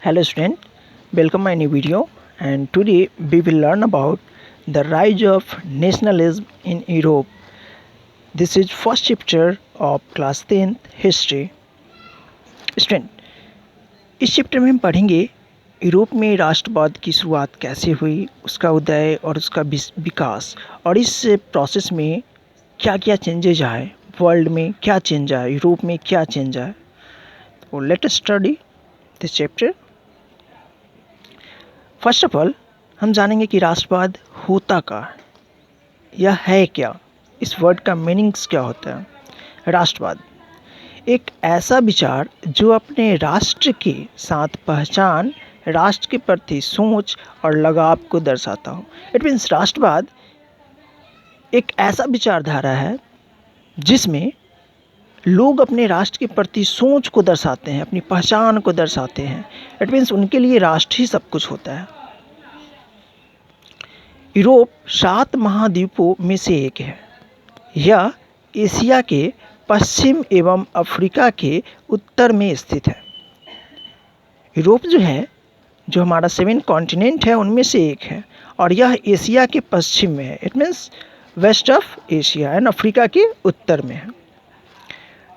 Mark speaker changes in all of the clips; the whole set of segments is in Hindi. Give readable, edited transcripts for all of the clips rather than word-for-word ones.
Speaker 1: Hello student, welcome my new video and today we will learn about the rise of nationalism in Europe. This is first chapter of class 10th history. Student, इस चैप्टर में हम पढ़ेंगे यूरोप में राष्ट्रवाद की शुरुआत कैसे हुई, उसका उदय और उसका विकास और इस प्रोसेस में क्या क्या चेंजेज आए, वर्ल्ड में क्या चेंज आए, यूरोप में क्या चेंज आए. तो let us study this chapter. First of all हम जानेंगे कि राष्ट्रवाद होता क्या है, यह है क्या, इस वर्ड का मीनिंग्स क्या होता है. राष्ट्रवाद एक ऐसा विचार जो अपने राष्ट्र के साथ पहचान, राष्ट्र के प्रति सोच और लगाव को दर्शाता हो. इट मीन्स राष्ट्रवाद एक ऐसा विचारधारा है जिसमें लोग अपने राष्ट्र के प्रति सोच को दर्शाते हैं, अपनी पहचान को दर्शाते हैं. इट मीन्स उनके लिए राष्ट्र ही सब कुछ होता है. यूरोप 7 महाद्वीपों में से एक है. यह एशिया के पश्चिम एवं अफ्रीका के उत्तर में स्थित है. यूरोप जो है, जो हमारा 7 कॉन्टिनेंट है उनमें से एक है और यह एशिया के पश्चिम में है. It means west of Asia and Africa के उत्तर में है.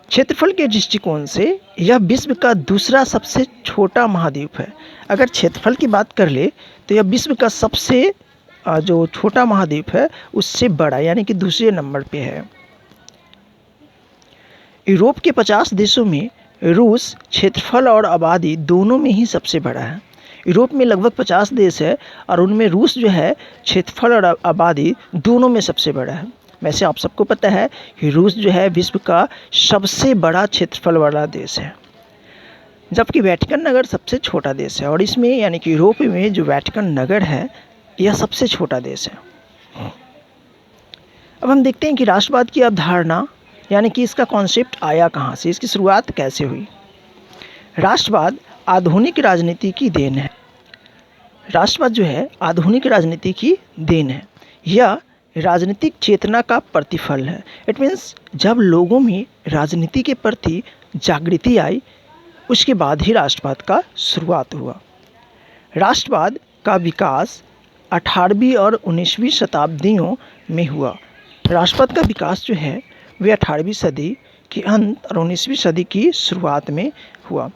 Speaker 1: क्षेत्रफल के दृष्टिकोण से यह विश्व का दूसरा सबसे छोटा महाद्वीप है. अगर क्षेत्रफल की बात कर ले तो यह विश्व का सबसे जो छोटा महाद्वीप है उससे बड़ा, यानी कि दूसरे नंबर पे है. यूरोप के 50 देशों में रूस क्षेत्रफल और आबादी दोनों में ही सबसे बड़ा है. यूरोप में लगभग 50 देश है और उनमें रूस जो है क्षेत्रफल और आबादी दोनों में सबसे बड़ा है. वैसे आप सबको पता है कि रूस जो है विश्व का सबसे बड़ा क्षेत्रफल वाला देश है, जबकि वेटिकन नगर सबसे छोटा देश है. और इसमें यानी कि यूरोप में जो वेटिकन नगर है यह सबसे छोटा देश है. अब हम देखते हैं कि राष्ट्रवाद की अवधारणा यानी कि इसका कॉन्सेप्ट आया कहाँ से, इसकी शुरुआत कैसे हुई. राष्ट्रवाद आधुनिक राजनीति की देन है. राष्ट्रवाद जो है आधुनिक राजनीति की देन है. यह राजनीतिक चेतना का प्रतिफल है. इट मीन्स जब लोगों में राजनीति के प्रति जागृति आई उसके बाद ही राष्ट्रवाद का शुरुआत हुआ. राष्ट्रवाद का विकास 18वीं और 19वीं शताब्दियों में हुआ. राष्ट्रवाद का विकास जो है वह 18वीं सदी के अंत और 19वीं सदी की शुरुआत में हुआ.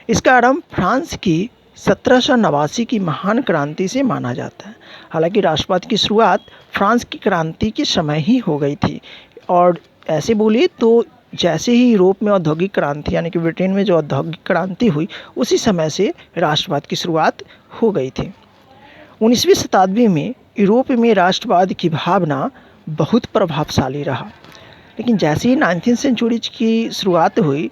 Speaker 1: इसका आरंभ फ्रांस की 1789 की महान क्रांति से माना जाता है. हालांकि राष्ट्रवाद की शुरुआत फ्रांस की क्रांति के समय ही हो गई थी. और ऐसे बोले तो जैसे ही यूरोप में औद्योगिक क्रांति यानी कि ब्रिटेन में जो औद्योगिक क्रांति हुई उसी समय से राष्ट्रवाद की शुरुआत हो गई थी. 19वीं शताब्दी में यूरोप में राष्ट्रवाद की भावना बहुत प्रभावशाली रहा. लेकिन जैसे ही 19वीं सेंचुरी की शुरुआत हुई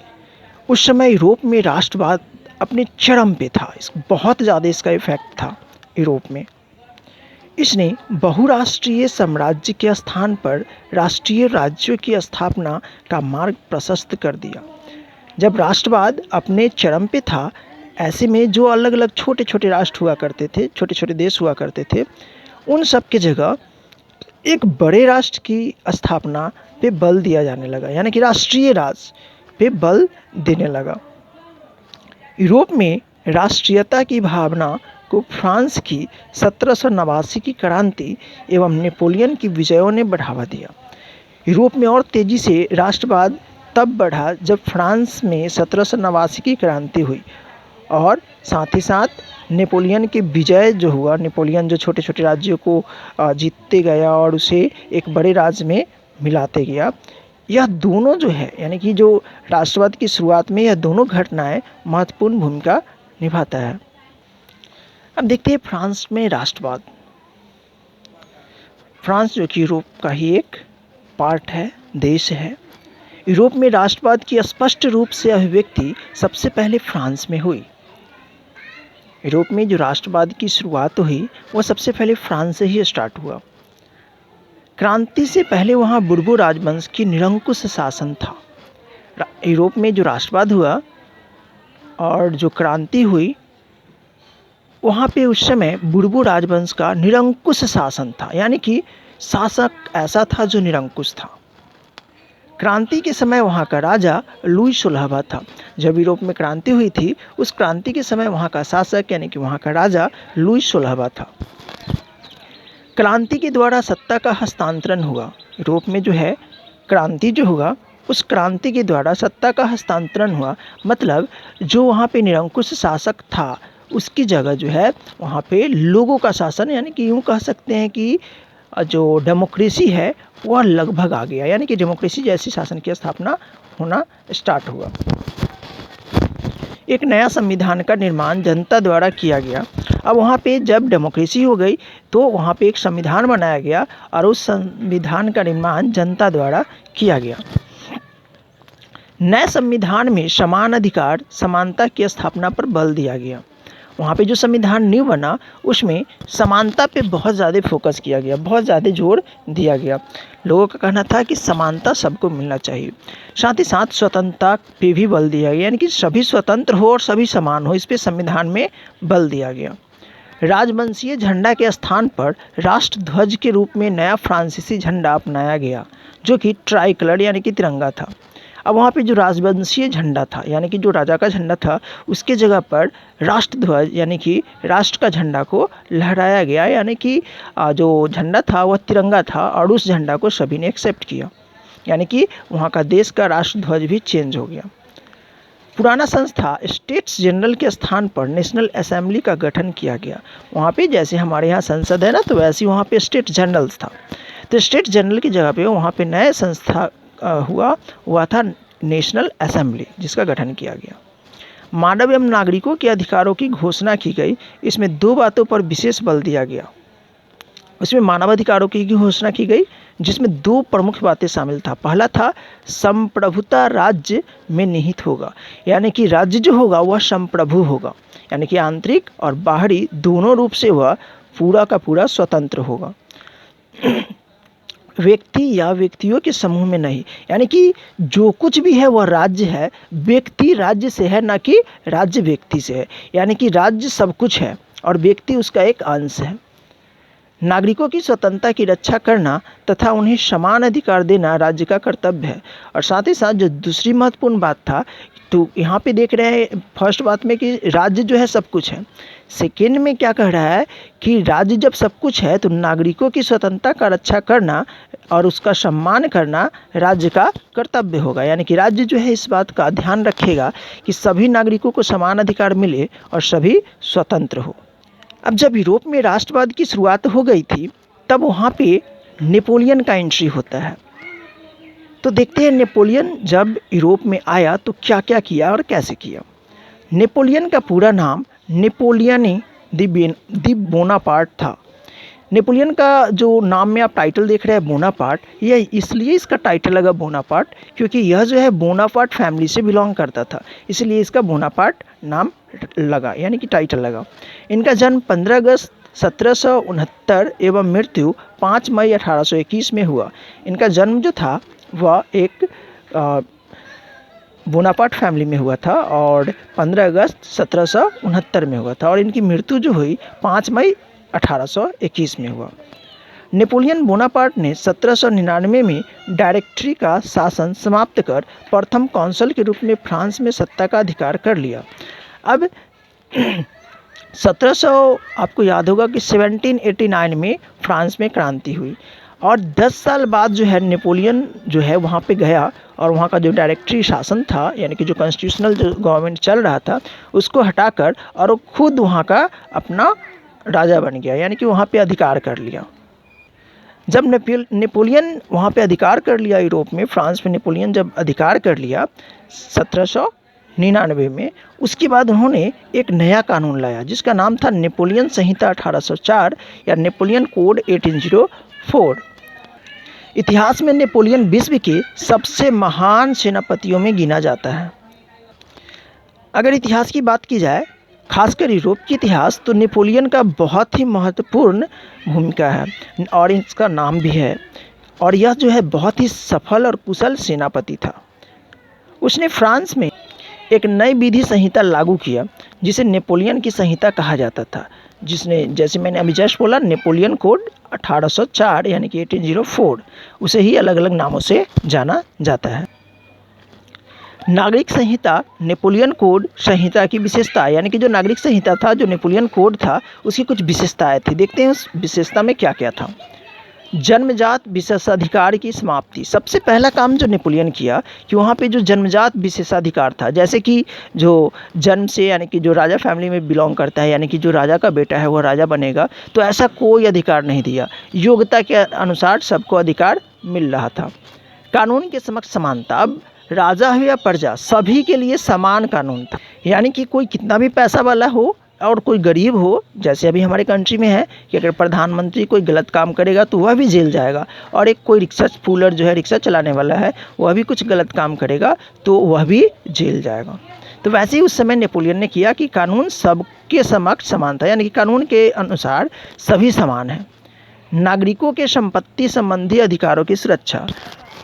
Speaker 1: उस समय यूरोप में राष्ट्रवाद अपने चरम पे था. बहुत ज़्यादा इसका इफेक्ट था यूरोप में. इसने बहुराष्ट्रीय साम्राज्य के स्थान पर राष्ट्रीय राज्यों की स्थापना का मार्ग प्रशस्त कर दिया. जब राष्ट्रवाद अपने चरम पे था, ऐसे में जो अलग अलग छोटे छोटे राष्ट्र हुआ करते थे, छोटे छोटे देश हुआ करते थे, उन सब की जगह एक बड़े राष्ट्र की स्थापना पे बल दिया जाने लगा, यानी कि राष्ट्रीय राज पे बल देने लगा. यूरोप में राष्ट्रीयता की भावना को फ्रांस की 1789 की क्रांति एवं नेपोलियन की विजयों ने बढ़ावा दिया. यूरोप में और तेज़ी से राष्ट्रवाद तब बढ़ा जब फ्रांस में 1789 की क्रांति हुई और साथ ही साथ नेपोलियन की विजय जो हुआ. नेपोलियन जो छोटे छोटे राज्यों को जीतते गया और उसे एक बड़े राज्य में मिलाते गया. यह दोनों जो है यानी कि जो राष्ट्रवाद की शुरुआत में यह दोनों घटनाएं महत्वपूर्ण भूमिका निभाता है. अब देखते हैं फ्रांस में राष्ट्रवाद. फ्रांस जो कि यूरोप का ही एक पार्ट है, देश है. यूरोप में राष्ट्रवाद की स्पष्ट रूप से अभिव्यक्ति सबसे पहले फ्रांस में हुई. यूरोप में जो राष्ट्रवाद की शुरुआत हुई वह सबसे पहले फ्रांस से ही स्टार्ट हुआ. क्रांति से पहले वहाँ बुर्बो राजवंश की निरंकुश शासन था. यूरोप में जो राष्ट्रवाद हुआ और जो क्रांति हुई वहाँ पे उस समय बुर्बो राजवंश का निरंकुश शासन था, यानी कि शासक ऐसा था जो निरंकुश था. क्रांति के समय वहाँ का राजा लुई 16वां था। जब यूरोप में क्रांति हुई थी, उस क्रांति के समय वहाँ का शासक यानी कि वहाँ का राजा लुई 16वां था। क्रांति के द्वारा सत्ता का हस्तांतरण हुआ। यूरोप में जो है क्रांति जो हुआ, उस क्रांति के द्वारा सत्ता का हस्तांतरण हुआ। मतलब जो वहाँ पे निरंकुश शासक था, उसकी जगह जो है वहाँ पे लोगों का शासन, यानी कि यूँ कह सकते हैं कि जो डेमोक्रेसी है वह लगभग आ गया, यानी कि डेमोक्रेसी जैसी शासन की स्थापना होना स्टार्ट हुआ। एक नया संविधान का निर्माण जनता द्वारा किया गया। अब वहाँ पे जब डेमोक्रेसी हो गई तो वहाँ पे एक संविधान बनाया गया और उस संविधान का निर्माण जनता द्वारा किया गया। नए संविधान में समान अधिकार समानता की स्थापना पर बल दिया गया। वहाँ पे जो संविधान न्यू बना उसमें समानता पे बहुत ज़्यादा फोकस किया गया, बहुत ज़्यादा जोर दिया गया। लोगों का कहना था कि समानता सबको मिलना चाहिए। साथ ही साथ स्वतंत्रता पे भी बल दिया गया, यानी कि सभी स्वतंत्र हो और सभी समान हो, इस पे संविधान में बल दिया गया। राजवंशीय झंडा के स्थान पर राष्ट्रध्वज के रूप में नया फ्रांसीसी झंडा अपनाया गया, जो कि ट्राई कलर यानी कि तिरंगा था। अब वहाँ पे जो राजवंशीय झंडा था, यानी कि जो राजा का झंडा था, उसके जगह पर राष्ट्रध्वज यानी कि राष्ट्र का झंडा को लहराया गया, यानी कि जो झंडा था वह तिरंगा था और उस झंडा को सभी ने एक्सेप्ट किया, यानी कि वहाँ का देश का राष्ट्रध्वज भी चेंज हो गया। पुराना संस्था स्टेट्स जनरल के स्थान पर नेशनल असेंबली का गठन किया गया। वहाँ पे जैसे हमारे यहाँ संसद है ना, तो वैसे वहाँ पे स्टेट जनरल्स था। तो स्टेट जनरल की जगह पे वहाँ पे नए संस्था हुआ था नेशनल असेंबली, जिसका गठन किया गया। मानव एवं नागरिकों के अधिकारों की घोषणा की गई। इसमें 2 बातों पर विशेष बल दिया गया। उसमें मानवाधिकारों की घोषणा की गई, जिसमें 2 प्रमुख बातें शामिल था। पहला था संप्रभुता राज्य में निहित होगा, यानी कि राज्य जो होगा वह संप्रभु होगा, यानी कि आंतरिक और बाहरी दोनों रूप से वह पूरा का पूरा स्वतंत्र होगा। व्यक्ति या व्यक्तियों के समूह में नहीं, यानी कि जो कुछ भी है वह राज्य है, व्यक्ति राज्य से है, ना कि राज्य व्यक्ति से है, यानी कि राज्य सब कुछ है और व्यक्ति उसका एक अंश है। नागरिकों की स्वतंत्रता की रक्षा करना तथा उन्हें समान अधिकार देना राज्य का कर्तव्य है। और साथ ही साथ जो दूसरी महत्वपूर्ण बात था, तो यहाँ पे देख रहे हैं फर्स्ट बात में कि राज्य जो है सब कुछ है। सेकेंड में क्या कह रहा है कि राज्य जब सब कुछ है तो नागरिकों की स्वतंत्रता का रक्षा करना और उसका सम्मान करना राज्य का कर्तव्य होगा, यानी कि राज्य जो है इस बात का ध्यान रखेगा कि सभी नागरिकों को समान अधिकार मिले और सभी स्वतंत्र हो। अब जब यूरोप में राष्ट्रवाद की शुरुआत हो गई थी, तब वहाँ पे नेपोलियन का एंट्री होता है। तो देखते हैं नेपोलियन जब यूरोप में आया तो क्या क्या किया और कैसे किया। नेपोलियन का पूरा नाम नेपोलियन दी बोनापार्ट था। नेपोलियन का जो नाम में आप टाइटल देख रहे हैं बोनापार्ट, यह इसलिए इसका टाइटल लगा बोनापार्ट क्योंकि यह जो है बोनापार्ट फैमिली से बिलोंग करता था, इसलिए इसका बोनापार्ट नाम लगा, यानी कि टाइटल लगा। इनका जन्म 15 अगस्त 1769 एवं मृत्यु 5 मई 1821 में हुआ। इनका जन्म जो था वह एक बोनापार्ट फैमिली में हुआ था और 15 अगस्त 1769 में हुआ था और इनकी मृत्यु जो हुई 5 मई 1821 में हुआ। नेपोलियन बोनापार्ट ने 1799 में डायरेक्टरी का शासन समाप्त कर प्रथम कौंसल के रूप में फ्रांस में सत्ता का अधिकार कर लिया। अब 1700 आपको याद होगा कि 1789 में फ्रांस में क्रांति हुई और 10 साल बाद जो है नेपोलियन जो है वहाँ पे गया और वहाँ का जो डायरेक्टरी शासन था, यानी कि जो कॉन्स्टिट्यूशनल जो गवर्नमेंट चल रहा था, उसको हटाकर और वो खुद वहाँ का अपना राजा बन गया, यानी कि वहाँ पे अधिकार कर लिया। जब नेपोलियन वहाँ पे अधिकार कर लिया यूरोप में, फ्रांस में नेपोलियन जब अधिकार कर लिया 1799 में, उसके बाद उन्होंने एक नया कानून लाया जिसका नाम था नेपोलियन संहिता 1804 या नेपोलियन कोड 1804। इतिहास में नेपोलियन विश्व के सबसे महान सेनापतियों में गिना जाता है। अगर इतिहास की बात की जाए, खासकर यूरोप के इतिहास, तो नेपोलियन का बहुत ही महत्वपूर्ण भूमिका है और इसका नाम भी है और यह जो है बहुत ही सफल और कुशल सेनापति था। उसने फ्रांस में एक नई विधि संहिता लागू किया जिसे नेपोलियन की संहिता कहा जाता था, जिसने, जैसे मैंने अभी जस्ट बोला, नेपोलियन कोड 1804 यानी कि 1804, उसे ही अलग अलग नामों से जाना जाता है। नागरिक संहिता नेपोलियन कोड संहिता की विशेषता, यानी कि जो नागरिक संहिता था, जो नेपोलियन कोड था, उसकी कुछ विशेषताएं थी। देखते हैं उस विशेषता में क्या क्या था। जन्मजात विशेषाधिकार की समाप्ति। सबसे पहला काम जो नेपोलियन किया कि वहाँ पे जो जन्मजात विशेषाधिकार था, जैसे कि जो जन्म से, यानी कि जो राजा फैमिली में बिलोंग करता है, यानी कि जो राजा का बेटा है वो राजा बनेगा, तो ऐसा कोई अधिकार नहीं दिया। योग्यता के अनुसार सबको अधिकार मिल रहा था। कानून के समक्ष समानता। अब राजा हो या प्रजा, सभी के लिए समान कानून था, यानी कि कोई कितना भी पैसा वाला हो और कोई गरीब हो, जैसे अभी हमारे कंट्री में है कि अगर प्रधानमंत्री कोई गलत काम करेगा तो वह भी जेल जाएगा, और एक कोई रिक्शा फूलर जो है, रिक्शा चलाने वाला है, वह भी कुछ गलत काम करेगा तो वह भी जेल जाएगा। तो वैसे ही उस समय नेपोलियन ने किया कि कानून सबके समक्ष समान था, यानी कि कानून के अनुसार सभी समान हैं। नागरिकों के संपत्ति संबंधी अधिकारों की सुरक्षा।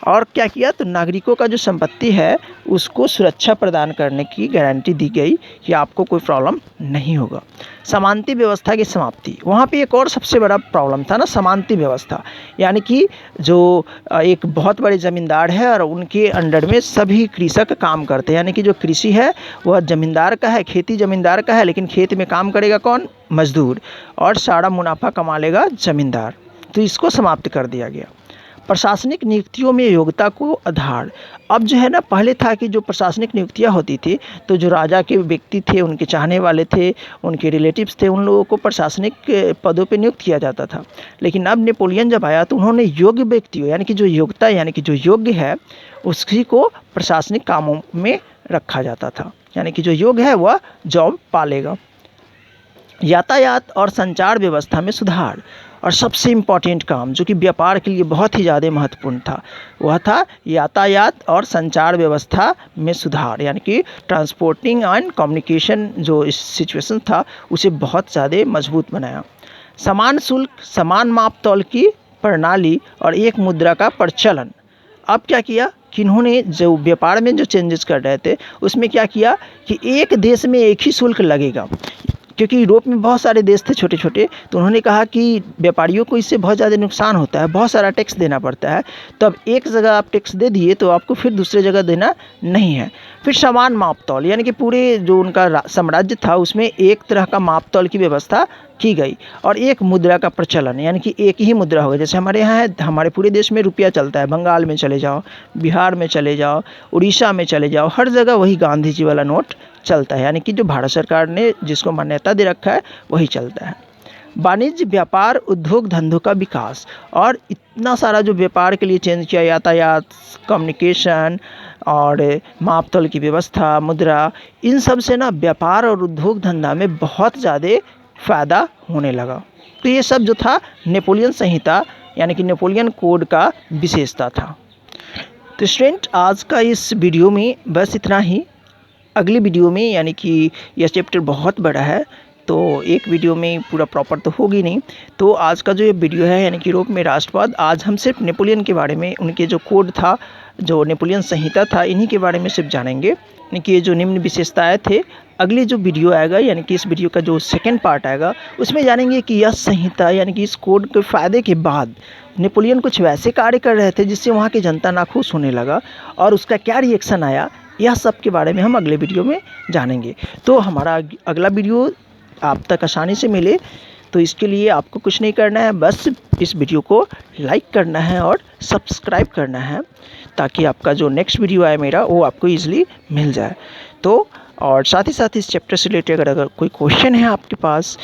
Speaker 1: और क्या किया, तो नागरिकों का जो संपत्ति है उसको सुरक्षा प्रदान करने की गारंटी दी गई कि आपको कोई प्रॉब्लम नहीं होगा। समानती व्यवस्था की समाप्ति। वहाँ पे एक और सबसे बड़ा प्रॉब्लम था ना, समानती व्यवस्था, यानी कि जो एक बहुत बड़े ज़मींदार है और उनके अंडर में सभी कृषक काम करते हैं, यानी कि जो कृषि है वह ज़मींदार का है, खेती ज़मींदार का है, लेकिन खेत में काम करेगा कौन, मजदूर, और सारा मुनाफा कमा लेगा ज़मींदार। तो इसको समाप्त कर दिया गया। प्रशासनिक नियुक्तियों में योग्यता को आधार। अब जो है ना, पहले था कि जो प्रशासनिक नियुक्तियां होती थी तो जो राजा के व्यक्ति थे, उनके चाहने वाले थे, उनके रिलेटिव्स थे, उन लोगों को प्रशासनिक पदों पे नियुक्त किया जाता था। लेकिन अब नेपोलियन जब आया तो उन्होंने योग्य व्यक्तियों, यानी कि जो योग्यता, यानी कि जो योग्य है उसी को प्रशासनिक कामों में रखा जाता था, यानी कि जो योग्य है वह जॉब पालेगा। यातायात और संचार व्यवस्था में सुधार। और सबसे इम्पॉर्टेंट काम जो कि व्यापार के लिए बहुत ही ज़्यादा महत्वपूर्ण था, वह था यातायात और संचार व्यवस्था में सुधार, यानी कि ट्रांसपोर्टिंग एंड कम्युनिकेशन जो इस सिचुएशन था उसे बहुत ज़्यादा मजबूत बनाया। समान शुल्क, समान मापतौल की प्रणाली और एक मुद्रा का प्रचलन। अब क्या किया कि इन्होंने जो व्यापार में जो चेंजेस कर रहे थे उसमें क्या किया कि एक देश में एक ही शुल्क लगेगा, क्योंकि यूरोप में बहुत सारे देश थे छोटे छोटे, तो उन्होंने कहा कि व्यापारियों को इससे बहुत ज़्यादा नुकसान होता है, बहुत सारा टैक्स देना पड़ता है, तो अब एक जगह आप टैक्स दे दिए तो आपको फिर दूसरी जगह देना नहीं है। फिर समान मापतौल, यानी कि पूरे जो उनका साम्राज्य था उसमें एक तरह का मापतौल की व्यवस्था की गई, और एक मुद्रा का प्रचलन, यानी कि एक ही मुद्रा होगा। जैसे हमारे यहाँ है, हमारे पूरे देश में रुपया चलता है, बंगाल में चले जाओ, बिहार में चले जाओ, उड़ीसा में चले जाओ, हर जगह वही गांधी जी वाला नोट चलता है, यानी कि जो भारत सरकार ने जिसको मान्यता दे रखा है वही चलता है। वाणिज्य, व्यापार, उद्योग धंधों का विकास। और इतना सारा जो व्यापार के लिए चेंज किया, यातायात, कम्युनिकेशन और मापतौल की व्यवस्था, मुद्रा, इन सब से ना व्यापार और उद्योग धंधा में बहुत ज़्यादा फ़ायदा होने लगा। तो ये सब जो था नेपोलियन संहिता यानी कि नेपोलियन कोड का विशेषता था। तो स्टूडेंट, आज का इस वीडियो में बस इतना ही। अगली वीडियो में, यानी कि यह चैप्टर बहुत बड़ा है तो एक वीडियो में पूरा प्रॉपर तो होगी नहीं, तो आज का जो ये वीडियो है यानी कि यूरोप में राष्ट्रवाद, आज हम सिर्फ नेपोलियन के बारे में, उनके जो कोड था, जो नेपोलियन संहिता था, इन्हीं के बारे में सिर्फ जानेंगे, यानी कि ये जो निम्न विशेषताएं थे। अगली जो वीडियो आएगा, यानी कि इस वीडियो का जो सेकंड पार्ट आएगा, उसमें जानेंगे कि यह संहिता यानी कि इस कोड के फ़ायदे के बाद नेपोलियन कुछ वैसे कार्य कर रहे थे जिससे वहाँ की जनता नाखुश होने लगा, और उसका क्या रिएक्शन आया, यह सब के बारे में हम अगले वीडियो में जानेंगे। तो हमारा अगला वीडियो आप तक आसानी से मिले, तो इसके लिए आपको कुछ नहीं करना है, बस इस वीडियो को लाइक करना है और सब्सक्राइब करना है, ताकि आपका जो नेक्स्ट वीडियो आए मेरा वो आपको ईजिली मिल जाए। तो और साथ ही साथ इस चैप्टर से रिलेटेड अगर कोई क्वेश्चन है आपके पास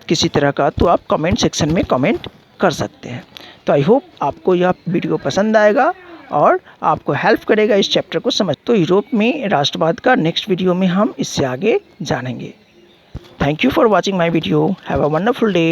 Speaker 1: किसी तरह का, तो आप कमेंट सेक्शन में कमेंट कर सकते हैं। तो आई होप आपको यह वीडियो पसंद आएगा और आपको हेल्प करेगा इस चैप्टर को समझ। तो यूरोप में राष्ट्रवाद का नेक्स्ट वीडियो में हम इससे आगे जानेंगे। Thank you for watching my video. Have a wonderful day.